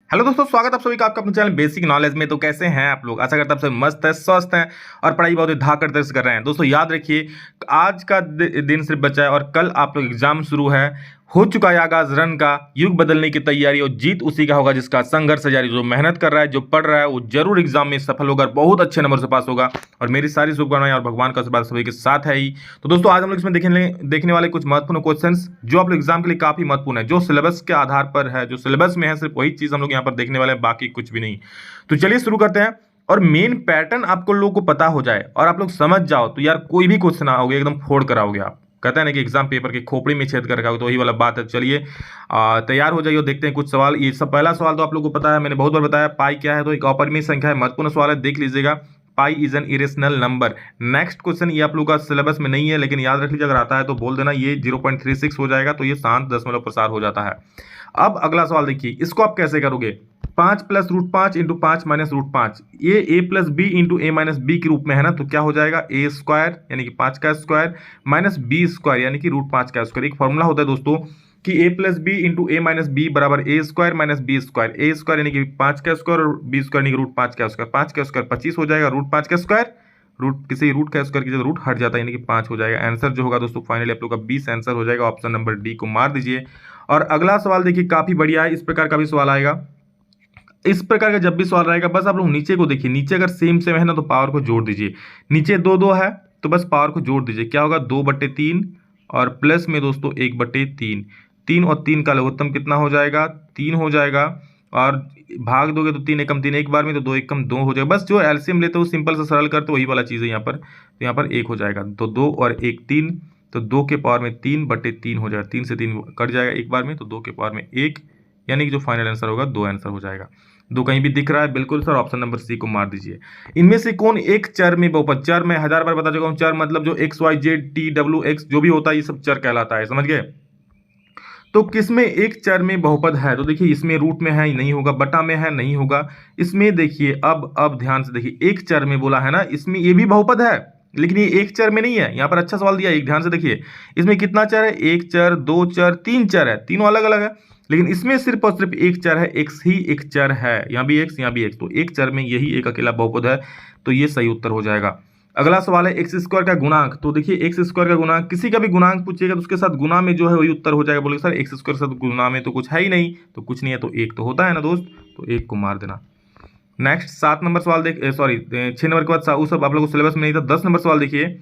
Hello दोस्तों, स्वागत है आप सभी का आपका अपने चैनल बेसिक नॉलेज में। तो कैसे हैं आप लोग? आशा करता हूं आप सब मस्त है, स्वस्थ हैं और पढ़ाई बहुत ही धाकड़ दर्ज कर रहे हैं। दोस्तों याद रखिए, आज का दिन सिर्फ बचा है और कल आप लोग एग्जाम शुरू है। हो चुका है आगाज रन का, युग बदलने की तैयारी और जीत उसी का होगा जिसका संघर्ष जारी। जो मेहनत कर रहा है, जो पढ़ रहा है, वो जरूर एग्जाम में सफल होगा, बहुत अच्छे नंबर से पास होगा। और मेरी सारी शुभकामनाएं और भगवान का आशीर्वाद सभी के साथ है ही। तो दोस्तों आज हम लोग इसमें देखने वाले कुछ महत्वपूर्ण क्वेश्चंस जो आप लोग एग्जाम के लिए काफी महत्वपूर्ण है, जो सिलेबस के आधार पर है, जो सिलेबस में है, सिर्फ वही चीज हम लोग यहाँ पर देखने वाले हैं, बाकी कुछ भी नहीं। तो चलिए शुरू करते हैं। और मेन पैटर्न आपको लोगों को पता हो जाए और आप लोग समझ जाओ तो यार कोई भी क्वेश्चन आओगे एकदम फोड़ कर आओगे आप। कहते हैं ना कि एग्जाम पेपर के खोपड़ी में छेद कर आओगे, तो वही वाला बात है। चलिए तैयार हो जाइए और देखते हैं कुछ सवाल। ये सब पहला सवाल तो आप लोगों को पता है, मैंने बहुत बार बताया। पाई क्या है? तो एक अपरिमेय संख्या है, महत्वपूर्ण सवाल है, देख लीजिएगा। Pi is an irrational number. Next question, ये आप लोगों का सिलेबस में नहीं है लेकिन याद रख लीजिए, अगर आता है तो बोल देना। ये 0.36 हो जाएगा, तो ये शांत दशमलव प्रसार हो जाता है। अब अगला सवाल देखिए, इसको आप कैसे करोगे? 5 plus root 5 into 5 minus root 5, ये A plus B into A minus B के रूप में है ना, तो क्या हो जाएगा? ए स्क्वायर यानी कि 5 का स्क्वायर माइनस बी स्क्वायर यानी कि रूट 5 का स्क्वायर। एक फॉर्मूला होता है दोस्तों कि ए plus B into A minus B बराबर ए स्क्वायर माइनस बी स्क्वायर। ए स्क्वायर यानी कि 5 का स्क्वायर और बी स्क्वायर यानी कि रूट 5 का स्क्वायर। 5 का स्क्वायर 25 हो जाएगा, रूट 5 का स्क्वायर रूट किसी रूट का स्क्वायर की जगह रूट हट जाता है यानी कि 5 हो जाएगा। आंसर जो होगा दोस्तों फाइनली आप लोग का 20 आंसर हो जाएगा। ऑप्शन नंबर डी को मार दीजिए। और अगला सवाल देखिए, काफी बढ़िया है, इस प्रकार का भी सवाल आएगा। इस प्रकार का जब भी सवाल रहेगा, बस आप लोग नीचे को देखिए, नीचे अगर सेम सेम है ना तो पावर को जोड़ दीजिए। नीचे 2 2 है तो बस पावर को जोड़ दीजिए, क्या होगा? 2/3 और प्लस में दोस्तों 1/3। 3 और 3 का लघुत्तम कितना हो जाएगा? 3 हो जाएगा। और भाग दोगे तो 3 एकम 3 एक बार में, तो 2 एकम 2 हो जाएगा। बस जो एलसीएम लेते हो सिंपल से सरल करते वही वाला चीज़ है यहाँ पर। तो यहाँ पर 1 हो जाएगा, तो 2 और 1 3, तो 2 के पावर में 3/3 हो जाएगा। 3 से 3 कट जाएगा एक बार में, तो 2 के पावर में 1 यानी कि जो फाइनल आंसर होगा 2 आंसर हो जाएगा। 2 कहीं भी दिख रहा है? बिल्कुल सर, ऑप्शन नंबर सी को मार दीजिए। इनमें से कौन एक चर में बहुपद? चर मैं 1000 बार बता चुका हूं, चर मतलब जो X Y Z T W X जो भी होता है ये सब चर कहलाता है, समझ गए? तो किसमें एक चर में बहुपद है? तो देखिए इसमें रूट में है, नहीं होगा। बटा में है, नहीं होगा। इसमें देखिए, अब ध्यान से देखिए, एक चर में बोला है ना, इसमें ये भी बहुपद है लेकिन ये एक चर में नहीं है। यहाँ पर अच्छा सवाल दिया है, एक ध्यान से देखिए। इसमें कितना चर है? एक चर, 2 चर, 3 चर है, तीनों अलग अलग है। लेकिन इसमें सिर्फ और सिर्फ एक चर है, एक्स ही एक चर है। यहाँ भी एक्स, यहाँ भी एक्स, तो एक चर में यही एक अकेला बहुपद है, तो ये सही उत्तर हो जाएगा। अगला सवाल है एक्स स्क्वायर का गुणांक। तो देखिए एक्स स्क्वायर का गुणांक, किसी का भी गुणांक पूछिएगा तो उसके साथ गुना में जो है वही उत्तर हो जाएगा। बोले सर एक्स स्क्वायर के साथ गुना में तो कुछ है ही नहीं, तो कुछ नहीं है, तो 1 तो होता है ना दोस्त, तो 1 को मार देना। नेक्स्ट 7 नंबर सवाल देख, सॉरी 6 नंबर के बाद वो सब आप लोगों को सिलेबस में नहीं था। 10 नंबर सवाल देखिए,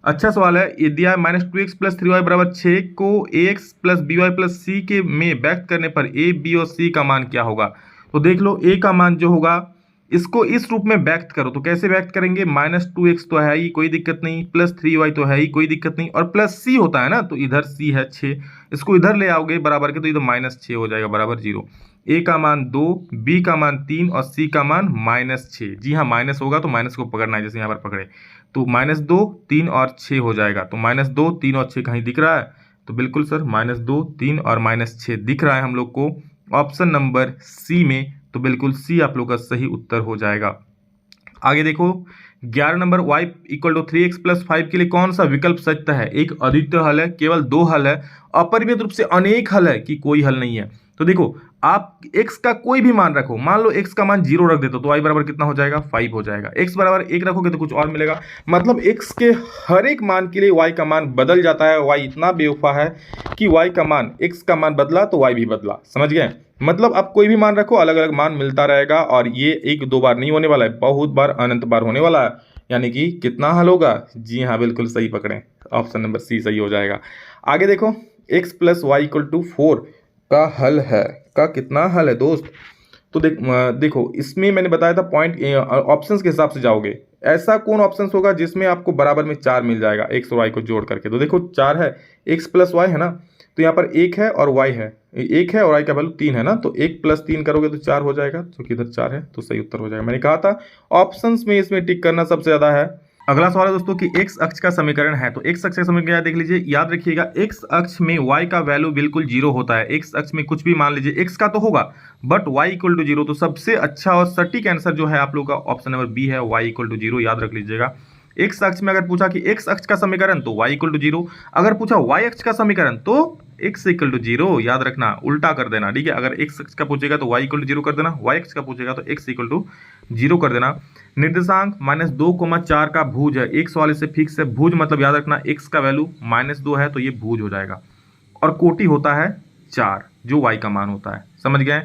अच्छा सवाल है। ये दिया -2x प्लस 3y बराबर 6 को ax plus by plus c के में व्यक्त करने पर a, b और c का मान क्या होगा? तो देख लो, a का मान जो होगा इसको इस रूप में व्यक्त करो, तो कैसे व्यक्त करेंगे? -2x तो है ही, कोई दिक्कत नहीं, प्लस 3y तो है ही, कोई दिक्कत नहीं, और प्लस c होता है ना, तो इधर c है 6, इसको इधर ले आओगे बराबर के, तो इधर -6 हो जाएगा बराबर 0। a का मान 2, b का मान 3 और c का मान -6। जी हाँ, माइनस होगा तो माइनस को पकड़ना है, जैसे यहाँ पर पकड़े, तो -2 3 और 6 हो जाएगा। तो -2 3 और 6 कहीं दिख रहा है? तो बिल्कुल सर, -2 3 और -6 दिख रहा है हम लोग को ऑप्शन नंबर सी में, तो बिल्कुल सी आप लोग का सही उत्तर हो जाएगा। आगे देखो 11 number, y equal to 3x plus 5 के लिए कौन सा विकल्प सत्य है? एक अद्वितीय हल है, केवल 2 हल है, अपरिमित रूप से अनेक हल है कि कोई हल नहीं है? तो देखो, आप x का कोई भी मान रखो, मान लो x का मान 0 रख देते तो y बराबर कितना हो जाएगा? 5 हो जाएगा। x बराबर 1 रखोगे तो कुछ और मिलेगा। मतलब x के हर एक मान के लिए y का मान बदल जाता है। y इतना बेवफा है कि y का मान, x का मान बदला तो y भी बदला, समझ गए? मतलब आप कोई भी मान रखो, अलग अलग मान मिलता रहेगा, और ये 1 2 बार नहीं होने वाला है, बहुत बार, अनंत बार होने वाला है। यानी कि कितना हल होगा? जी हाँ, बिल्कुल सही पकड़े, ऑप्शन नंबर सी सही हो जाएगा। आगे देखो, x plus Y equal to 4 का हल है, का कितना हल है दोस्त? तो देखो इसमें मैंने बताया था पॉइंट, ऑप्शंस के हिसाब से जाओगे। ऐसा कौन ऑप्शंस होगा जिसमें आपको बराबर में 4 मिल जाएगा एक्स और वाई को जोड़ करके? तो देखो 4 है, एक्स प्लस वाई है ना, तो यहाँ पर 1 है और वाई है, 1 है और वाई का वैल्यू 3 है ना, तो 1 + 3 करोगे तो 4 हो जाएगा, तो इधर 4 है, तो सही उत्तर हो जाएगा। मैंने कहा था ऑप्शंस में इसमें टिक करना सबसे ज़्यादा है। अगला सवाल है दोस्तों कि एक्स अक्ष का समीकरण है, तो एक्स अक्ष का समीकरण देख लीजिए, याद रखिएगा एक्स अक्ष में y का वैल्यू बिल्कुल 0 होता है। एक्स अक्ष में कुछ भी मान लीजिए, x का तो होगा बट y इक्वल टू 0, तो सबसे अच्छा और सटीक आंसर जो है आप लोग का ऑप्शन नंबर बी है, y इक्वल टू 0, याद रख लीजिएगा। एक्स अक्ष में अगर पूछा कि एक्स अक्ष का समीकरण तो y इक्वल टू 0, अगर पूछा y अक्ष का समीकरण तो x इक्वल टू 0, याद रखना उल्टा कर देना, ठीक है। अगर x का पूछेगा तो y इक्वल टू 0 कर देना, y का पूछेगा तो x इक्वल टू 0 कर देना। निर्देशांक -2,4 का भुज है, x वाले से फिक्स है, भुज मतलब याद रखना x का वैल्यू -2 है तो ये भुज हो जाएगा, और कोटि होता है 4 जो y का मान होता है, समझ गए।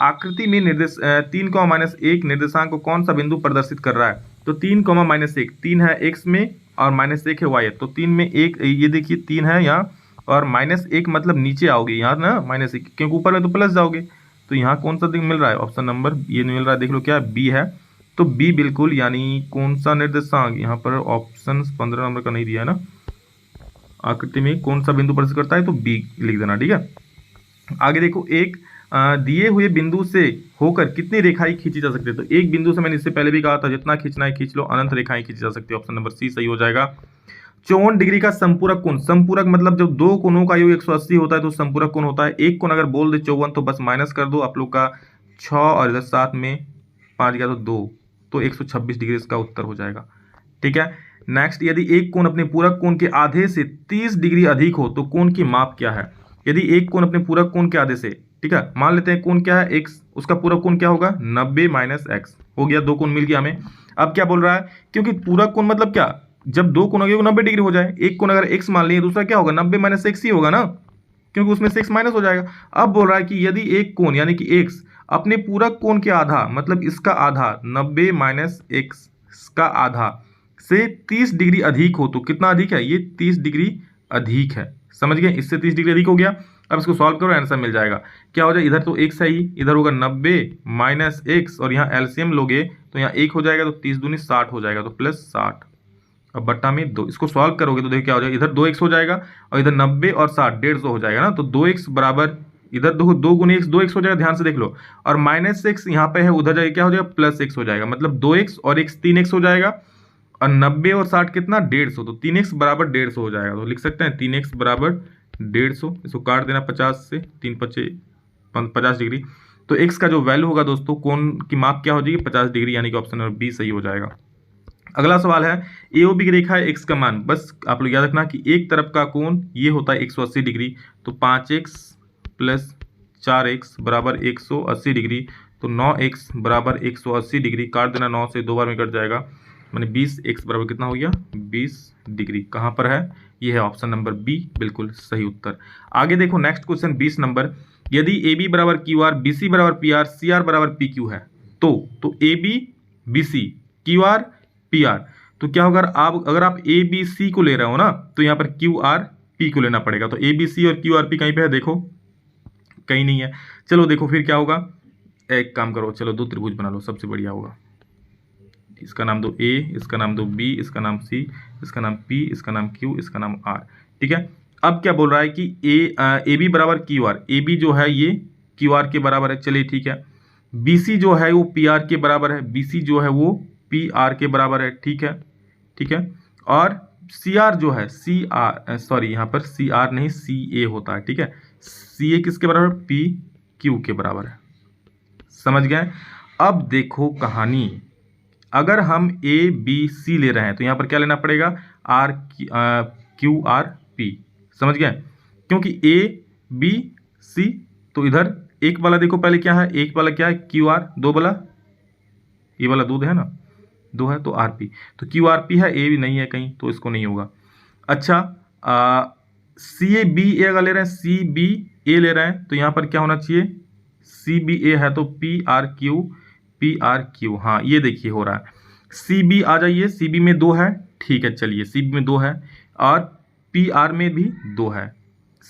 आकृति में 3,-1 निर्देशांक को कौन सा बिंदु प्रदर्शित कर रहा है, तो 3,-1, 3 है x में और -1 है y है, तो 3 में 1, ये देखिए 3 है यहाँ, और -1 मतलब नीचे आओगे यहाँ ना -1, क्योंकि ऊपर में तो प्लस जाओगे, तो यहाँ कौन सा मिल रहा है, ऑप्शन नंबर ये मिल रहा है, देख लो क्या बी है, तो बी बिल्कुल, यानी कौन सा निर्देशांक, यहाँ पर ऑप्शन 15 नंबर का नहीं दिया है ना, आकृति में कौन सा बिंदु प्रदर्शित करता है, तो बी लिख देना, ठीक है। आगे देखो, एक दिए हुए बिंदु से होकर कितनी रेखाएं खींची जा सकती है, तो एक बिंदु से मैंने इससे पहले भी कहा था जितना खींचना है खींच लो, अनंत रेखाएं खींची जा सकती है, ऑप्शन नंबर सी सही हो जाएगा। 54 डिग्री का संपूरक कोण, संपूरक मतलब जब दो कोणों का योग 180 होता है तो संपूरक कोण होता है। एक कोण अगर बोल दे 54 तो बस माइनस कर दो आप लोग का 6 और इधर 7 में 5 गया तो 2, तो 126 डिग्री इसका उत्तर हो जाएगा, ठीक है। नेक्स्ट, यदि एक कोण अपने पूरक कोण के आधे से 30 डिग्री अधिक हो तो कोण की माप क्या है। यदि एक कोण अपने पूरक कोण के आधे से, ठीक है, मान लेते हैं कोण क्या है x, उसका पूरक कोण क्या होगा 90 - x हो गया, दो कोण मिल गया हमें। अब क्या बोल रहा है, क्योंकि पूरक कोण मतलब क्या, जब दो कोण हो 90 डिग्री हो जाए, एक कोण अगर x मान लिए दूसरा क्या होगा 90 - x ही होगा ना, क्योंकि उसमें से x माइनस हो जाएगा। अब बोल रहा है कि यदि एक कोण यानी कि x अपने पूरक कोण के आधा मतलब इसका आधा 90 - x का आधा से 30 डिग्री अधिक हो, तो कितना अधिक है, ये 30 डिग्री अधिक है, समझ गए, इससे 30 डिग्री अधिक हो गया। अब इसको सॉल्व करो, आंसर मिल जाएगा, क्या हो जाए, इधर तो x है ही, इधर होगा 90 - x, और यहाँ एलसीएम लोगे तो यहाँ 1 हो जाएगा, तो 30 दूनी 60 हो जाएगा, तो +60, अब बट्टा में 2, इसको सॉल्व करोगे तो देखो क्या हो जाएगा, इधर 2x हो जाएगा और इधर 90 और 60 150 हो जाएगा ना, तो 2x बराबर, इधर 2 गुनी x 2x हो जाएगा, ध्यान से देख लो, और -x यहाँ पे है, उधर जाएगा क्या हो जाएगा +x हो जाएगा, मतलब 2x और x 3x हो जाएगा, और 90 और 60 कितना 150, तो 3x बराबर 150 हो जाएगा, तो लिख सकते हैं 3x बराबर 150, इसको काट देना 50 से, 3 × 5 = 50 डिग्री, तो x का जो वैल्यू होगा दोस्तों कोण की माप क्या हो जाएगी 50 डिग्री, यानी कि ऑप्शन नंबर बी सही हो जाएगा। अगला सवाल है, AOB की रेखा है x का मान, बस आप लोग याद रखना कि एक तरफ का कोण ये होता है 180 डिग्री, तो 5x + 4x बराबर 180 डिग्री, तो 9x बराबर 180 डिग्री, काट देना 9 से 2 बार में कट जाएगा, मैंने 20x बराबर कितना हो गया 20 डिग्री, कहाँ पर है, ये है ऑप्शन नंबर बी, बिल्कुल सही उत्तर। आगे देखो नेक्स्ट क्वेश्चन 20 नंबर, यदि AB बराबर QR, BC बराबर PR, CR बराबर PQ है, तो AB BC QR PR, तो क्या होगा, आप अगर आप ABC को ले रहे हो ना तो यहाँ पर QR P को लेना पड़ेगा, तो ABC और QR P कहीं पे है, देखो कहीं नहीं है, चलो देखो फिर क्या होगा, एक काम करो, चलो दो त्रिभुज बना लो, सबसे बढ़िया होगा, इसका नाम दो A, इसका नाम दो B, इसका नाम C, इसका नाम P, इसका नाम Q, इसका नाम R, ठीक है। अब क्या बोल रहा है कि AB बराबर QR, AB जो है ये QR के बराबर है, चलिए ठीक है, BC जो है वो PR के बराबर है, BC जो है वो PR के बराबर है, ठीक है, ठीक है, और CR जो है यहाँ पर CR नहीं CA होता है, ठीक है, CA किसके बराबर PQ के बराबर है, समझ गए। अब देखो कहानी, अगर हम ABC ले रहे हैं तो यहाँ पर क्या लेना पड़ेगा QRP, समझ गए, क्योंकि ABC, तो इधर एक वाला देखो पहले क्या है, एक वाला क्या है QR, दो वाला ये वाला दूध है ना, 2 है तो RP, तो QRP है, A भी नहीं है कहीं, तो इसको नहीं होगा। अच्छा CABA अगर ले रहे हैं, CBA ले रहे हैं, तो यहाँ पर क्या होना चाहिए, CBA है तो PRQ, हाँ ये देखिए हो रहा है, CB आ जाइए, CB में 2 है, ठीक है, चलिए CB में 2 है, और PR में भी 2 है,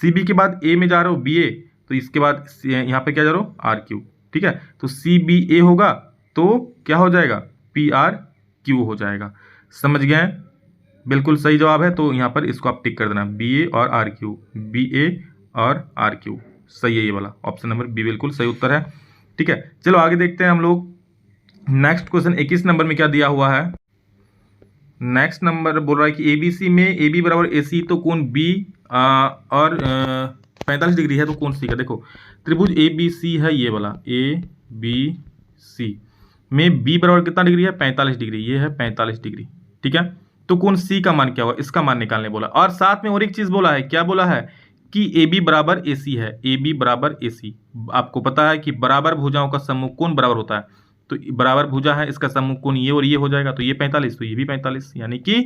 CB के बाद A में जा रहा हो BA, तो इसके बाद यहाँ पे क्या जा रहा हो RQ, ठीक है, तो CBA होगा तो क्या हो जाएगा PRQ हो जाएगा, समझ गए, बिल्कुल सही जवाब है, तो यहाँ पर इसको आप टिक कर देना, BA और RQ, BA और RQ सही है, ये वाला ऑप्शन नंबर बी बिल्कुल सही उत्तर है, ठीक है। चलो आगे देखते हैं हम लोग, नेक्स्ट क्वेश्चन 21 नंबर में क्या दिया हुआ है। नेक्स्ट नंबर बोल रहा है कि ABC में AB बराबर AC, तो कोण B और 45 डिग्री है, तो कोण C का, देखो त्रिभुज ABC है ये वाला ABC में B बराबर कितना डिग्री है 45 डिग्री, ये है 45 डिग्री, ठीक है, तो कोण C का मान क्या होगा, इसका मान निकालने बोला, और साथ में और एक चीज बोला है, क्या बोला है कि ए बी बराबर ए सी है, ए बी बराबर ए सी। आपको पता है कि बराबर भुजाओं का समूह कोण बराबर होता है, तो बराबर भुजा है, इसका समूह कोण ये और ये हो जाएगा, तो ये 45, तो ये भी 45, यानी कि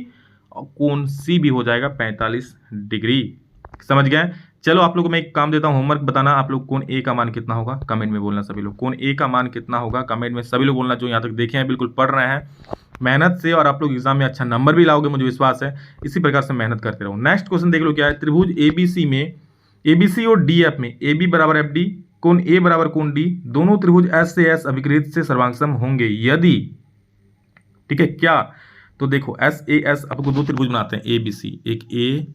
कोण सी भी हो जाएगा 45 डिग्री। समझ गए? चलो आप लोगों को मैं एक काम देता हूँ, होमवर्क बताना आप लोग कोण ए का मान कितना होगा, कमेंट में बोलना सभी लोग। कोण ए का मान कितना होगा कमेंट में सभी लोग बोलना, जो यहाँ तक देखे हैं बिल्कुल पढ़ रहे हैं मेहनत से, और आप लोग एग्जाम में अच्छा नंबर भी लाओगे, मुझे विश्वास है। इसी प्रकार से मेहनत करते रहो। नेक्स्ट क्वेश्चन देख लो क्या है। त्रिभुज एबीसी में, एबीसी और डीएफ में ए बी बराबर एफ डी, कोण ए बराबर कोण डी, दोनों त्रिभुज एस से एस अभिकृत से सर्वांगसम होंगे यदि, ठीक है क्या? तो देखो एस ए एस, आपको दो त्रिभुज बनाते हैं ए बी सी, एक ए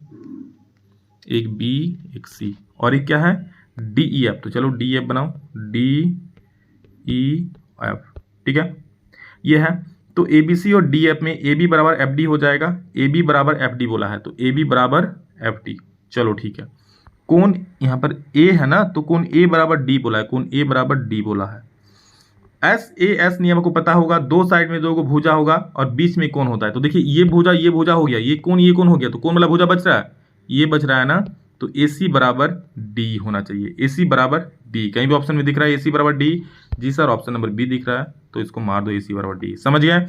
एक बी एक सी, और एक क्या है डी ई एफ। तो चलो डी एफ बनाओ, डी ई एफ, ठीक है ये है। तो ए बी सी और डी एफ में ए बी बराबर एफ डी हो जाएगा, ए बी बराबर एफ डी बोला है, तो ए बी बराबर एफ डी। चलो ठीक है। कोण यहाँ पर ए है ना, तो कोण ए बराबर डी बोला है, कोण ए बराबर डी बोला है। एस ए एस नियम को पता होगा, दो साइड में दो को भुजा होगा और बीच में कोण होता है। तो देखिए ये भुजा हो गया, ये कोण हो गया, तो कोण वाला भुजा बच रहा है, ये बच रहा है ना, तो ए सी बराबर डी होना चाहिए, ए सी बराबर डी। कहीं भी ऑप्शन में दिख रहा है ए सी बराबर डी? जी सर, ऑप्शन नंबर बी दिख रहा है, तो इसको मार दो ए सी बराबर डी। समझ गए?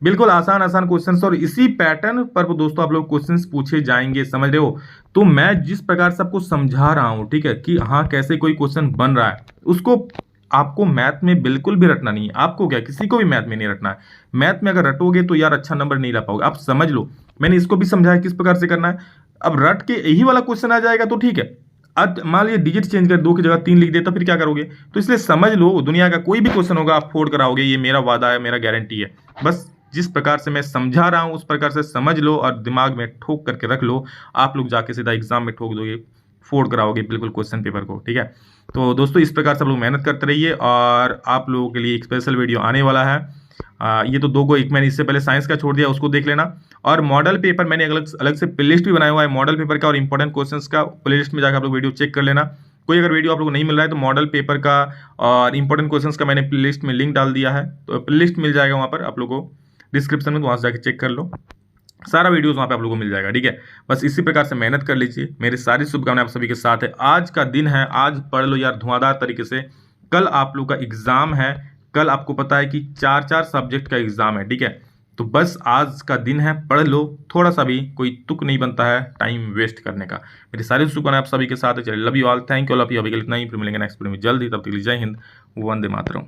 बिल्कुल आसान आसान क्वेश्चंस, और इसी पैटर्न पर दोस्तों आप लोग क्वेश्चंस पूछे जाएंगे, समझ रहे हो? तो मैं जिस प्रकार से आपको समझा रहा हूं, ठीक है, कि हाँ कैसे कोई क्वेश्चन बन रहा है, उसको आपको मैथ में बिल्कुल भी रटना नहीं है। आपको क्या, किसी को भी मैथ में नहीं रटना है। मैथ में अगर रटोगे तो यार अच्छा नंबर नहीं ला पाओगे। आप समझ लो, मैंने इसको भी समझाया किस प्रकार से करना है। अब रट के यही वाला क्वेश्चन आ जाएगा तो ठीक है, अब मान लीजिए डिजिट चेंज कर, 2 की जगह 3 लिख देता, फिर क्या करोगे? तो इसलिए समझ लो, दुनिया का कोई भी क्वेश्चन होगा आप फोड़ कराओगे, ये मेरा वादा है, मेरा गारंटी है। बस जिस प्रकार से मैं समझा रहा हूं उस प्रकार से समझ लो और दिमाग में ठोक करके रख लो, आप लोग जाके सीधा एग्जाम में ठोक दोगे, फोड़ कराओगे बिल्कुल क्वेश्चन पेपर को, ठीक है? तो दोस्तों इस प्रकार से आप लोग मेहनत करते रहिए, और आप लोगों के लिए एक स्पेशल वीडियो आने वाला है। ये तो 2 को, एक मैंने इससे पहले साइंस का छोड़ दिया, उसको देख लेना। और मॉडल पेपर मैंने अलग से प्लेलिस्ट भी बनाया हुआ है, मॉडल पेपर का और इंपॉर्टेंट क्वेश्चंस का प्लेलिस्ट में जाकर आप लोग वीडियो चेक कर लेना। कोई अगर वीडियो आप लोग को नहीं मिल रहा है तो मॉडल पेपर का और इंपॉर्टेंट क्वेश्चंस का मैंने प्लेलिस्ट में लिंक डाल दिया है, तो प्लेलिस्ट मिल जाएगा वहाँ पर आप लोग को डिस्क्रिप्शन में, तो वहाँ से जाकर चेक कर लो, सारा वीडियोस वहाँ पे आप लोगों को मिल जाएगा, ठीक है? बस इसी प्रकार से मेहनत कर लीजिए, मेरी सारी शुभकामनाएं आप सभी के साथ है। आज का दिन है, आज पढ़ लो यार धुआंधार तरीके से। कल आप लोग का एग्जाम है, कल आपको पता है कि 4 सब्जेक्ट का एग्जाम है, ठीक है? तो बस आज का दिन है, पढ़ लो, थोड़ा सा भी कोई तुक नहीं बनता है टाइम वेस्ट करने का। मेरी सारी शुभकामनाएं आप सभी के साथ है। चलिए, love you all, thank you all of you. अभी के लिए इतना ही, फिर मिलेंगे नेक्स्ट वीडियो में जल्द ही, तब तक के लिए जय हिंद, वंदे मातरम।